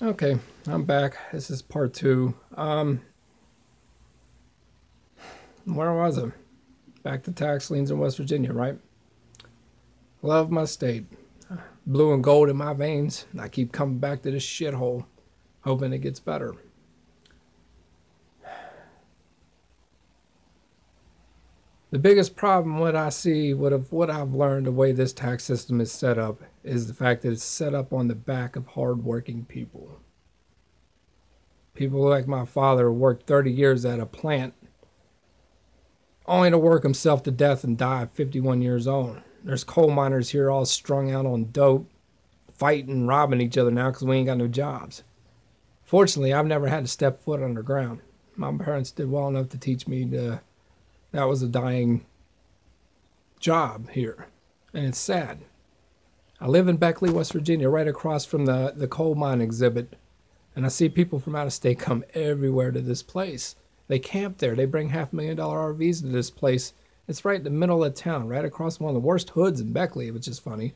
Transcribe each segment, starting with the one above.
Okay, I'm back. This is part two. Where was I? Back to tax liens in West Virginia, right? Love my state. Blue and gold in my veins. I keep coming back to this shithole, hoping it gets better. The biggest problem, what I see, what I've learned, the way this tax system is set up, is the fact that it's set up on the back of hardworking people. People like my father worked 30 years at a plant, only to work himself to death and die at 51 years old. There's coal miners here all strung out on dope, fighting, robbing each other now because we ain't got no jobs. Fortunately, I've never had to step foot underground. My parents did well enough to teach me that was a dying job here. And it's sad. I live in Beckley, West Virginia, right across from the coal mine exhibit. And I see people from out of state come everywhere to this place. They camp there. They bring $500,000 RVs to this place. It's right in the middle of town, right across one of the worst hoods in Beckley, which is funny.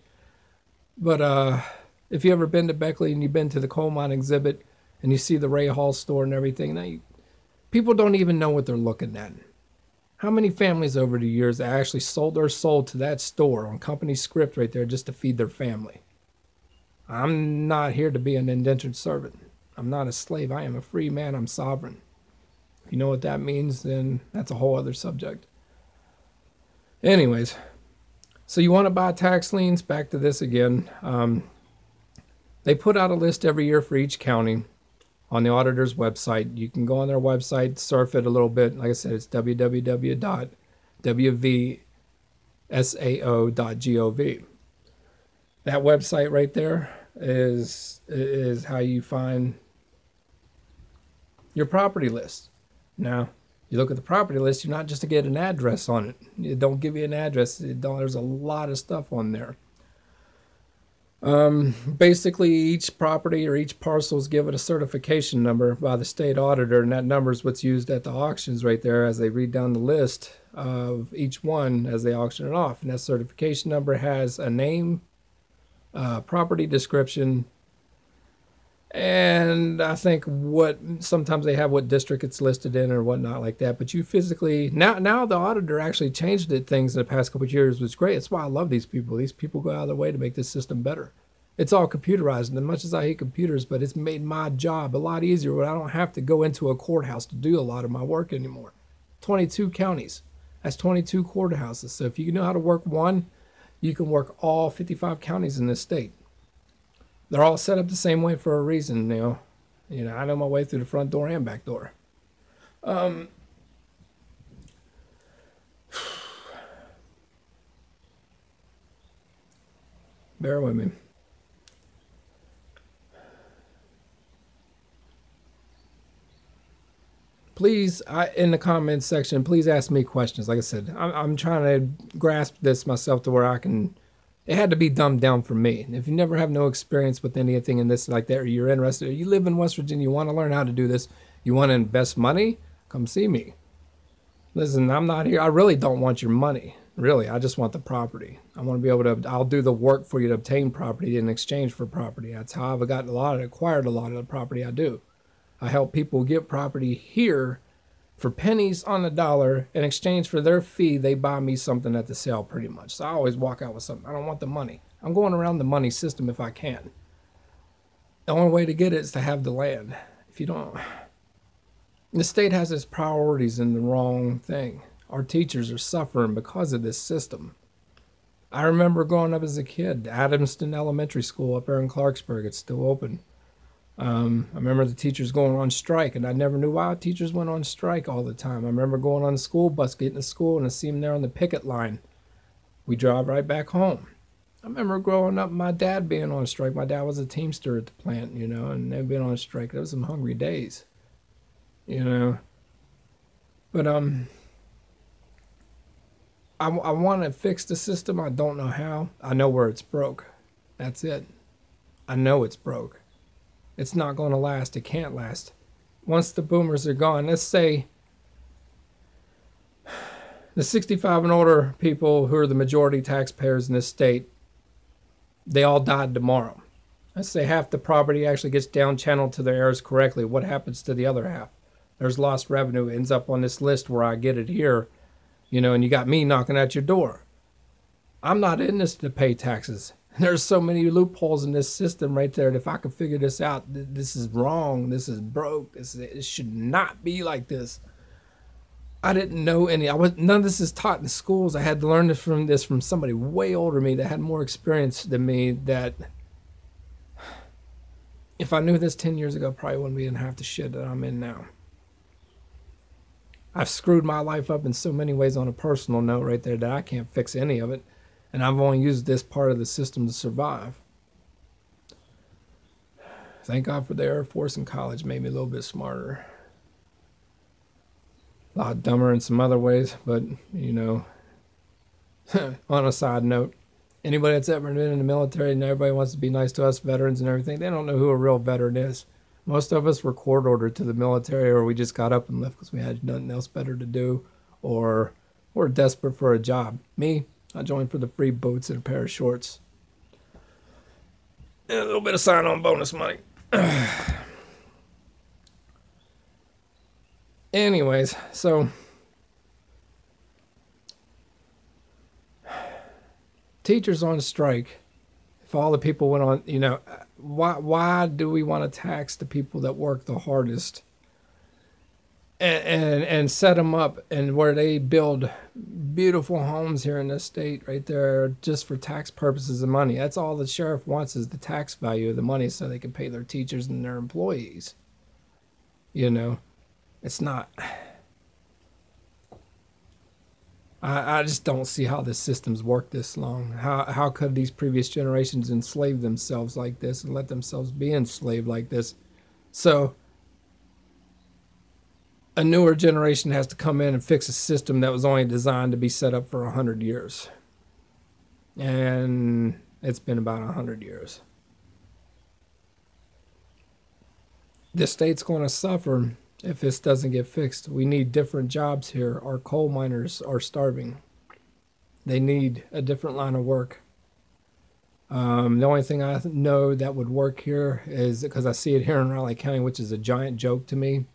But if you ever been to Beckley and you've been to the coal mine exhibit and you see the Ray Hall store and everything, people don't even know what they're looking at. How many families over the years actually sold their soul to that store on company script right there just to feed their family? I'm not here to be an indentured servant. I'm not a slave. I am a free man. I'm sovereign. If you know what that means, then that's a whole other subject. Anyways, so you want to buy tax liens? Back to this again. They put out a list every year for each county on the auditor's website. You can go on their website, surf it a little bit. Like I said, it's www.wvsao.gov. That website right there is how you find your property list. Now, you look at the property list, you're not just to get an address on it. It don't give you an address. There's a lot of stuff on there. Basically, each property or each parcel is given a certification number by the state auditor, and that number is what's used at the auctions right there as they read down the list of each one as they auction it off. And that certification number has a name, property description, and I think sometimes they have what district it's listed in or whatnot like that. But you physically, now the auditor actually changed things in the past couple of years, which is great. That's why I love these people. These people go out of their way to make this system better. It's all computerized, and as much as I hate computers, but it's made my job a lot easier where I don't have to go into a courthouse to do a lot of my work anymore. 22 counties. That's 22 courthouses. So if you know how to work one, you can work all 55 counties in this state. They're all set up the same way for a reason, I know my way through the front door and back door. Bear with me. Please, in the comments section, please ask me questions. Like I said, I'm trying to grasp this myself to where I can. It had to be dumbed down for me. If you never have no experience with anything in this like that, or you're interested, or you live in West Virginia, you want to learn how to do this, you want to invest money, come see me. Listen, I'm not here. I really don't want your money. Really, I just want the property. I want to be able to, I'll do the work for you to obtain property in exchange for property. That's how I've acquired a lot of the property I do. I help people get property here for pennies on the dollar. In exchange for their fee, they buy me something at the sale pretty much. So I always walk out with something. I don't want the money. I'm going around the money system if I can. The only way to get it is to have the land. If you don't, the state has its priorities in the wrong thing. Our teachers are suffering because of this system. I remember growing up as a kid, Adamston Elementary School up there in Clarksburg. It's still open. I remember the teachers going on strike, and I never knew why teachers went on strike all the time. I remember going on the school bus, getting to school, and I see them there on the picket line. We drive right back home. I remember growing up, my dad being on strike. My dad was a teamster at the plant, and they've been on strike. Those were some hungry days, But I want to fix the system. I don't know how. I know where it's broke. That's it. I know it's broke. It's not going to last. It can't last. Once the boomers are gone, let's say the 65 and older people who are the majority taxpayers in this state, they all died tomorrow. Let's say half the property actually gets down channeled to the heirs correctly. What happens to the other half? There's lost revenue. It ends up on this list where I get it here, you know, and you got me knocking at your door. I'm not in this to pay taxes. There's so many loopholes in this system right there. And if I could figure this out, this is wrong. This is broke. It should not be like this. I didn't know any. None of this is taught in schools. I had to learn this from somebody way older than me that had more experience than me. That if I knew this 10 years ago, probably wouldn't be in half the shit that I'm in now. I've screwed my life up in so many ways on a personal note right there that I can't fix any of it. And I've only used this part of the system to survive. Thank God for the Air Force and college. Made me a little bit smarter. A lot dumber in some other ways, but, you know, on a side note, anybody that's ever been in the military and everybody wants to be nice to us veterans and everything, they don't know who a real veteran is. Most of us were court ordered to the military, or we just got up and left because we had nothing else better to do, or we're desperate for a job. Me, I joined for the free boots and a pair of shorts. And a little bit of sign-on bonus money. Anyways, so teachers on strike. If all the people went on, you know, why do we want to tax the people that work the hardest and set them up and where they build beautiful homes here in this state right there just for tax purposes and money? That's all the sheriff wants, is the tax value of the money so they can pay their teachers and their employees. You know, it's not. I just don't see how this system's worked this long. How could these previous generations enslave themselves like this and let themselves be enslaved like this? So a newer generation has to come in and fix a system that was only designed to be set up for 100 years. And it's been about 100 years. The state's going to suffer if this doesn't get fixed. We need different jobs here. Our coal miners are starving. They need a different line of work. The only thing I know that would work here is, because I see it here in Raleigh County, which is a giant joke to me,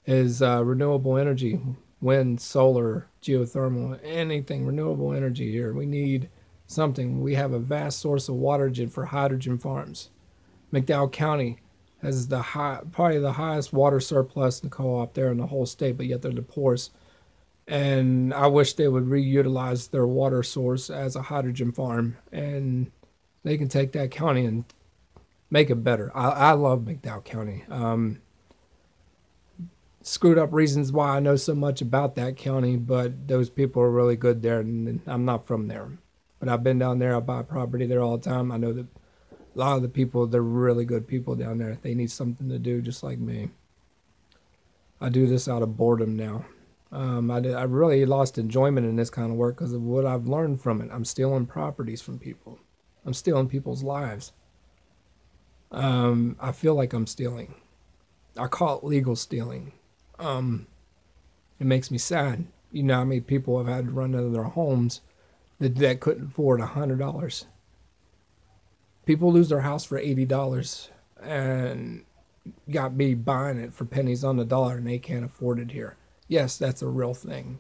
is renewable energy, wind, solar, geothermal, anything renewable energy here. We need something. We have a vast source of water for hydrogen farms. McDowell County has probably the highest water surplus in the co-op there in the whole state, but yet they're the poorest. And I wish they would reutilize their water source as a hydrogen farm, and they can take that county and make it better. I love McDowell County. Screwed up reasons why I know so much about that county, but those people are really good there, and I'm not from there. But I've been down there. I buy property there all the time. I know that a lot of the people, they're really good people down there. They need something to do just like me. I do this out of boredom now. I really lost enjoyment in this kind of work because of what I've learned from it. I'm stealing properties from people. I'm stealing people's lives. I feel like I'm stealing. I call it legal stealing. It makes me sad. You know how many people have had to run out of their homes that couldn't afford $100. People lose their house for $80 and got me buying it for pennies on the dollar, and they can't afford it here. Yes, that's a real thing.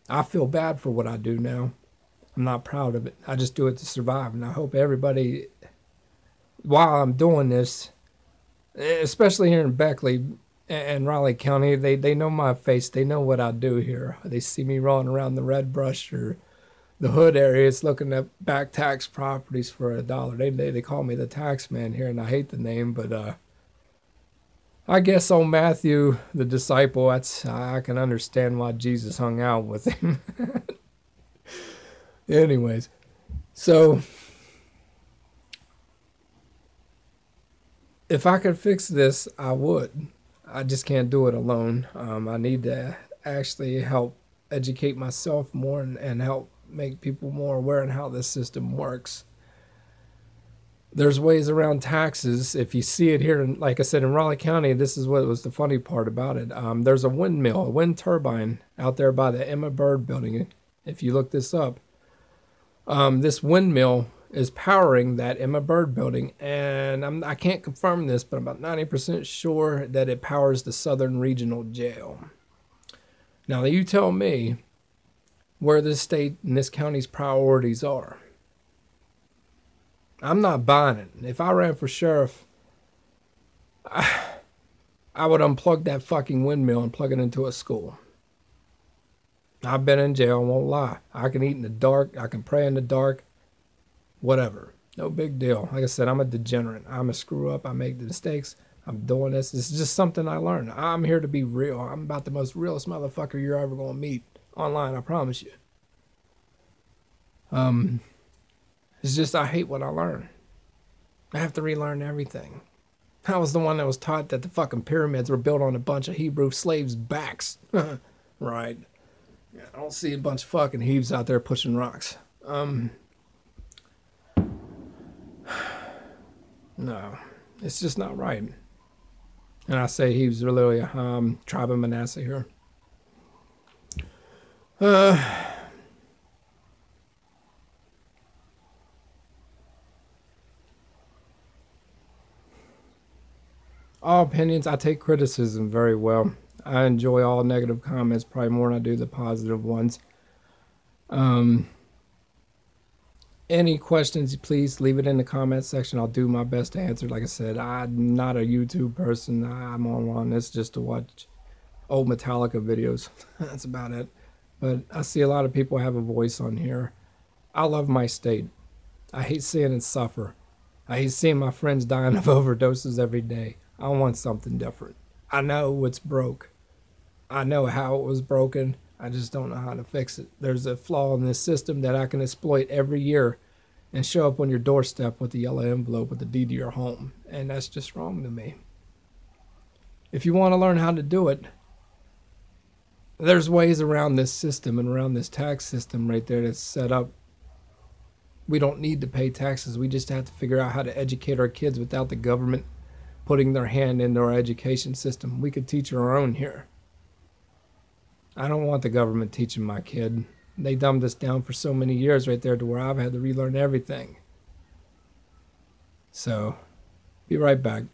I feel bad for what I do now. I'm not proud of it. I just do it to survive, and I hope everybody, while I'm doing this, especially here in Beckley and Raleigh County, they know my face. They know what I do here. They see me rolling around the red brush or the hood areas looking at back tax properties for $1. They call me the tax man here, and I hate the name, but I guess old Matthew, the disciple, I can understand why Jesus hung out with him. Anyways, so if I could fix this, I would. I just can't do it alone. I need to actually help educate myself more and help make people more aware on how this system works. There's ways around taxes. If you see it here, like I said, in Raleigh County, this is what was the funny part about it. There's a windmill, a wind turbine out there by the Emma Bird building. If you look this up, this windmill is powering that Emma Bird building, and I can't confirm this, but I'm about 90% sure that it powers the Southern Regional Jail. Now, you tell me where this state and this county's priorities are. I'm not buying it. If I ran for sheriff, I would unplug that fucking windmill and plug it into a school. I've been in jail, I won't lie. I can eat in the dark, I can pray in the dark, whatever. No big deal. Like I said, I'm a degenerate. I'm a screw up. I make the mistakes. I'm doing this. This is just something I learned. I'm here to be real. I'm about the most realest motherfucker you're ever going to meet online, I promise you. It's just I hate what I learn. I have to relearn everything. I was the one that was taught that the fucking pyramids were built on a bunch of Hebrew slaves' backs. Right. Yeah, I don't see a bunch of fucking Hebes out there pushing rocks. No, it's just not right. And I say he was really a tribe of Manasseh here. All opinions, I take criticism very well. I enjoy all negative comments probably more than I do the positive ones. Any questions, please leave it in the comment section. I'll do my best to answer. Like I said, I'm not a YouTube person. I'm on this just to watch old Metallica videos. That's about it. But I see a lot of people have a voice on here. I love my state. I hate seeing it suffer. I hate seeing my friends dying of overdoses every day. I want something different. I know what's broke. I know how it was broken. I just don't know how to fix it. There's a flaw in this system that I can exploit every year and show up on your doorstep with the yellow envelope with the deed to your home. And that's just wrong to me. If you want to learn how to do it, there's ways around this system and around this tax system right there that's set up. We don't need to pay taxes. We just have to figure out how to educate our kids without the government putting their hand into our education system. We could teach our own here. I don't want the government teaching my kid. They dumbed us down for so many years right there to where I've had to relearn everything. So, be right back.